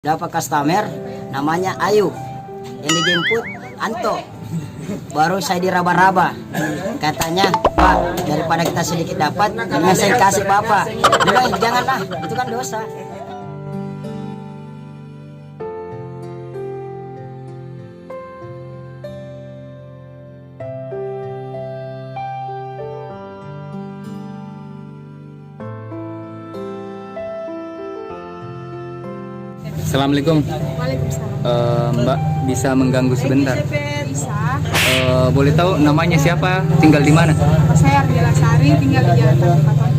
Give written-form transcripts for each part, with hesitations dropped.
Dapat customer namanya Ayu, yang dijemput Anto. Baru saya diraba-raba, katanya, Pak, daripada kita sedikit dapat, yang saya kasih Bapak. Udah, janganlah, itu kan dosa. Assalamualaikum. Waalaikumsalam. Mbak, bisa mengganggu sebentar? Bisa. Boleh tahu namanya siapa? Tinggal di mana? Saya Ardela Sari, tinggal di Jalan Tanjung Paton.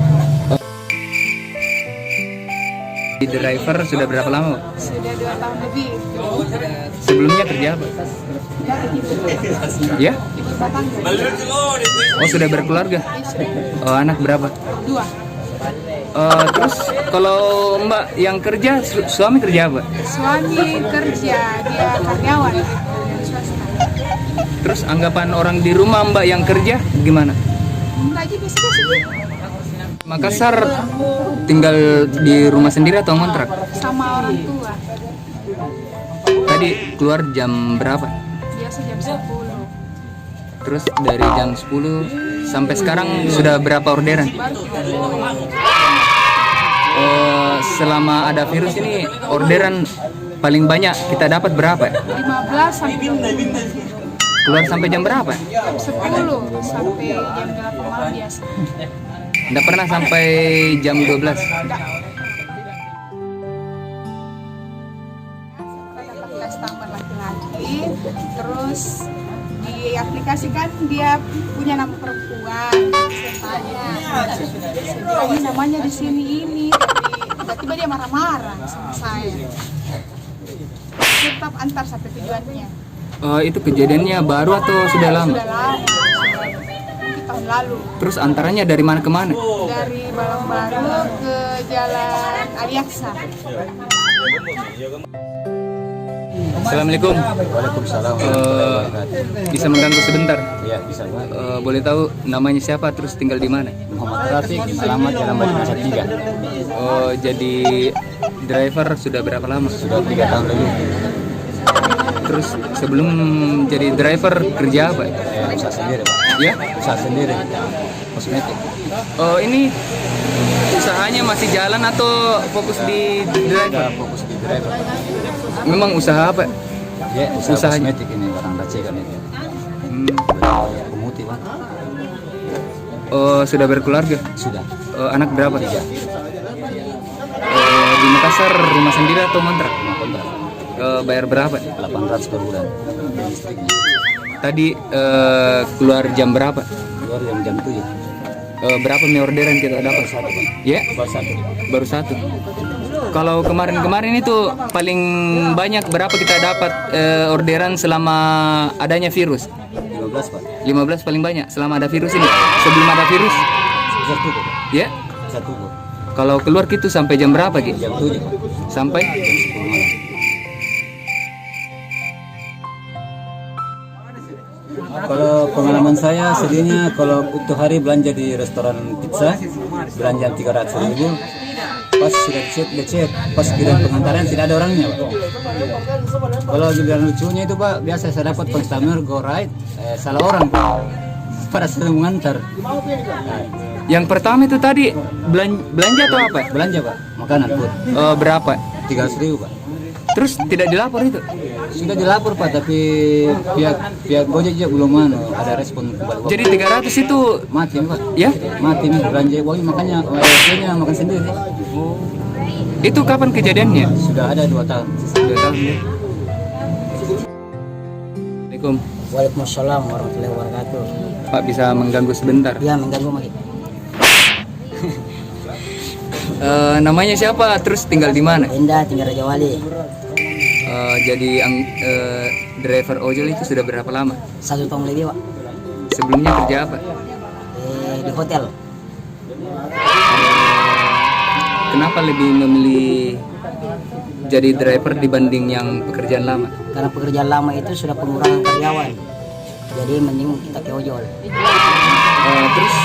Di driver sudah berapa lama? Sudah 2 tahun lebih. Sebelumnya kerja apa? Ya? Ibu rumah tangga. Oh, sudah berkeluarga? Anak berapa? 2. Terus kalau Mbak yang kerja, suami kerja apa? Suami kerja, dia karyawan swasta. Terus anggapan orang di rumah Mbak yang kerja gimana? Enggak aja biasa-biasa dia. Makassar tinggal di rumah sendiri atau ngontrak? Sama orang tua. Tadi keluar jam berapa? Biasa jam 10. Terus dari jam 10 sampai sekarang sudah berapa orderan? Selama ada virus ini orderan paling banyak kita dapat berapa? 15 sampai 20. Keluar sampai jam berapa? Jam 10 sampai jam 8 malam biasa. Nggak pernah sampai jam 12? Dapat customer laki-laki, terus di aplikasi kan dia punya nama perempuan. Saya tanya, ini namanya di sini ini. Tiba-tiba dia marah-marah sama saya. Tetap antar sampai tujuannya. Itu kejadiannya baru atau sudah lama? Sudah lama, mungkin tahun lalu. Terus antaranya dari mana ke mana? Dari Balang Baru ke Jalan Aliaksa. Assalamualaikum. Waalaikumsalam. Bisa mengganggu sebentar? Ya, bisa Pak. Boleh tahu namanya siapa, terus tinggal di mana? Muhammad Rafiq, alamat Jalan Batu Masa 3. Jadi driver sudah berapa lama? Sudah 3 tahun lebih. Terus sebelum jadi driver kerja apa? Usaha sendiri Pak. Ya? Usaha sendiri. Kosmetik. Ini usahanya masih jalan atau fokus di driver? Sudah fokus di driver. Memang usaha apa? Ya, usaha Usahanya? kosmetik ini, barang racikan ini. Pemutih Pak. Sudah berkeluarga? Sudah. Anak berapa? 3. Di Makassar rumah sendiri atau kontrak? Rumah kontrak. Bayar berapa? 800 per bulan. Dan listriknya. Tadi keluar jam berapa? Keluar jam 7. Berapa nih orderan kita dapat? Satu Pak. Ya? Baru 1. Baru 1. Kalau kemarin-kemarin itu paling banyak berapa kita dapat orderan selama adanya virus? 15 Pak. 15 paling banyak selama ada virus ini. Sebelum ada virus? 1 Pak. Ya? 1 Pak. Kalau keluar gitu sampai jam berapa Ki? Jam 7 Pak. Sampai? Jam 10 malam. Kalau pengalaman saya sedihnya kalau untuk hari belanja di restoran pizza belanja 300.000, pas sudah dicek pas kirim pengantaran tidak ada orangnya Pak. Kalau dibilang lucunya itu Pak, biasa saya dapat customer go right, salah orang Pak pada saat mengantar. Yang pertama itu tadi belanja atau apa? Belanja Pak, makanan food Berapa? 300.000 Pak. Terus tidak dilapor itu? Sudah dilapor Pak, tapi pihak Gojek juga belum ada respon kembali. Jadi 300 itu Mati Pak. ya? Mati nih belanja uang, makanya dia makan sendiri. Itu kapan kejadiannya? Sudah ada 2 tahun. 2 tahun ya. Assalamualaikum. Waalaikumsalam warahmatullahi wabarakatuh. Pak, bisa mengganggu sebentar? Ya, mengganggu lagi. Namanya siapa? Terus tinggal di mana? Indah, tinggal Raja Wali. Jadi driver ojol itu sudah berapa lama? 1 tahun lebih Pak. Sebelumnya kerja apa? Di hotel. Kenapa lebih memilih jadi driver dibanding yang pekerjaan lama? Karena pekerjaan lama itu sudah pengurangan karyawan. Jadi mending kita ke ojol. Terus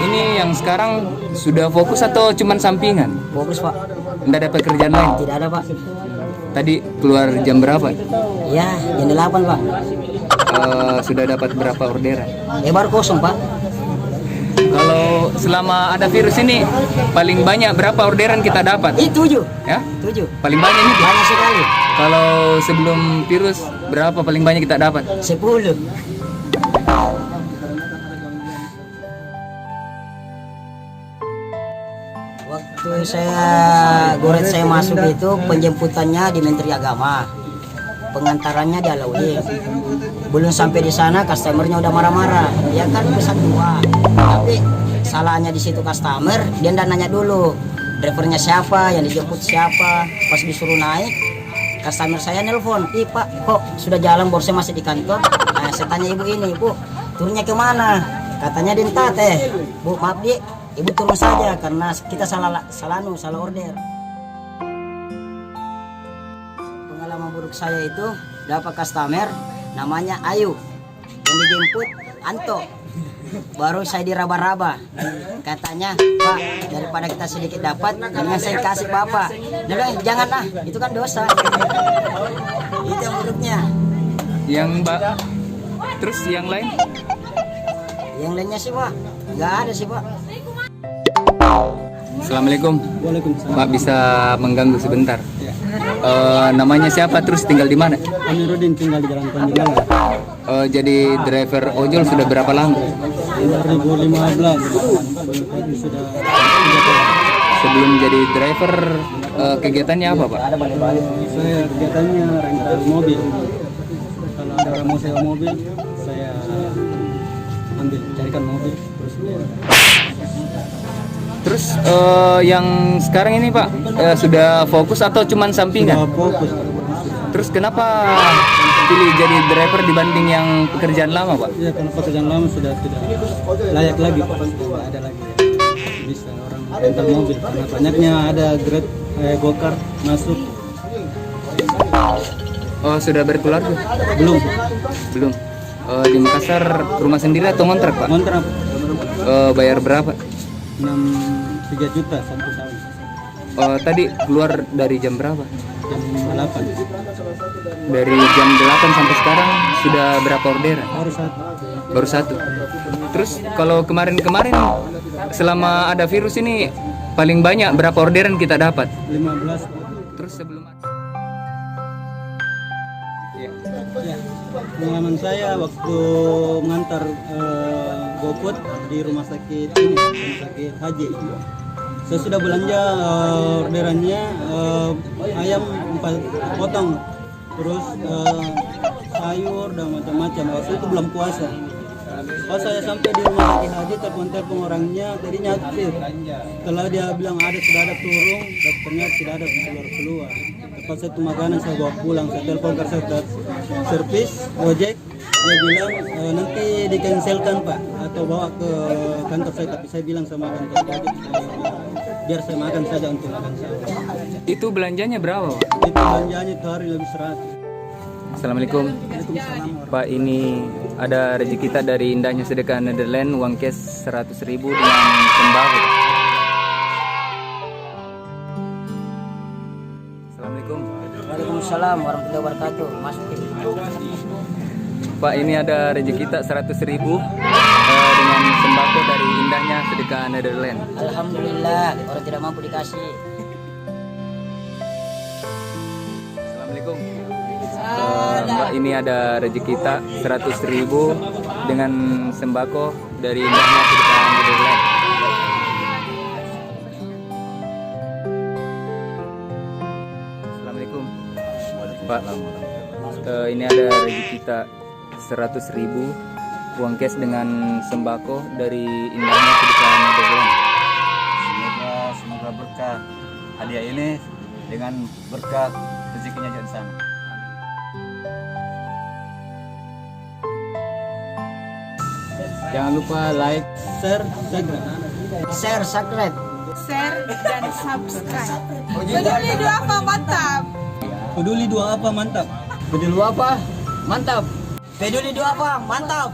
ini yang sekarang sudah fokus atau cuman sampingan? Fokus Pak. Nggak ada pekerjaan lain? Tidak ada Pak. Tadi keluar jam berapa? Ya, jam 8 Pak. Sudah dapat berapa orderan? Baru kosong Pak. Kalau selama ada virus ini paling banyak berapa orderan kita dapat? 7. Ya? 7. Paling banyak ini. Banyak sekali. Kalau sebelum virus berapa paling banyak kita dapat? 10. Waktu saya masuk itu penjemputannya di Menteri Agama, pengantarannya di Alauddin. Belum sampai di sana customernya udah marah-marah. Dia kan pesan 2, tapi salahnya di situ customer. Dia nggak nanya dulu drivernya siapa, yang dijemput siapa. Pas disuruh naik, customer saya nelpon, "Ih Pak, kok sudah jalan, baru saya masih di kantor." Nah, saya tanya ibu ini, "Bu, turunnya kemana?" Katanya di Ntate. "Bu, maaf Di, Ibu turun saja karena kita salah order." Pengalaman buruk saya itu dapat customer namanya Ayu, yang dijemput Anto. Baru saya diraba-raba. Katanya, "Pak, daripada kita sedikit dapat, dengan saya kasih Bapak." Nah, janganlah, itu kan dosa. Itu yang buruknya. Yang Mbak, terus yang lain? Yang lainnya sih Pak, nggak ada sih Pak. Assalamualaikum. Pak, bisa mengganggu sebentar? Namanya siapa, terus tinggal di mana? Amiruddin, tinggal di Jalan Panjang. Jadi driver ojol sudah berapa lama? 2015 sudah. Sebelum jadi driver kegiatannya apa Pak? Saya kegiatannya rental mobil. Kalau ada orang mau sewa mobil, saya ambil, carikan mobil terus. Terus yang sekarang ini Pak sudah fokus atau cuman sampingan? Sudah fokus. Terus kenapa pilih jadi driver dibanding yang pekerjaan lama Pak? Ya, karena pekerjaan lama sudah tidak layak lagi Pak. Tidak ada lagi bisa orang rental mobil karena banyaknya ada Grab, Gokar masuk. Oh, sudah berkeluarga? Belum. Belum. Di Makassar rumah sendiri atau ngontrak Pak? Kontrak Bayar berapa? 3 juta 1 tahun. Tadi keluar dari jam berapa? Jam 8. Dari jam 8 sampai sekarang sudah berapa orderan? Baru 1. Baru 1. Terus kalau kemarin-kemarin selama ada virus ini paling banyak berapa orderan kita dapat? 15. Terus sebelum Ya, pengalaman saya waktu mengantar GoFood di rumah sakit Haji. Saya sudah belanja orderannya ayam 4 potong, terus sayur dan macam-macam. Waktu itu belum puasa. Pas saya sampai di rumah sakit Haji, telepon orangnya, tadinya aktif. Setelah dia bilang sudah ada turun, dokternya tidak ada keluar. Pas itu makanan saya bawa pulang, saya telepon ke servis Gojek, dia bilang nanti di-cancelkan Pak, atau bawa ke kantor saya. Tapi saya bilang sama kantor Gojek, biar saya makan saja untuk makan saya. itu belanjanya berapa Pak? Itu belanjanya itu hari lebih 100. Assalamualaikum Pak, ini ada rezeki kita dari indahnya sedekah Netherlands, uang cash 100.000 dengan sembako. Assalamualaikum. Waalaikumsalam warahmatullahi wabarakatuh. Masukin. Pak, ini ada rezeki kita 100.000 dengan sembako dari indahnya sedekah Netherlands. Alhamdulillah, orang tidak mampu dikasih. Assalamualaikum. Mbak, ini ada rezeki kita 100.000 dengan sembako dari indahnya sedekah Netherlands. Assalamualaikum Pak, ini ada rezeki kita 100.000 uang cash dengan sembako dari indahnya sedekah Netherlands. Semoga berkah hadiah ini dengan berkah rezekinya jadi sana. Jangan lupa like, Share, subscribe. Share, subscribe. Share dan subscribe. Peduli dua apa mantap. Peduli 2 apa mantap. Peduli apa? Mantap. Peduli 2 apa? Mantap.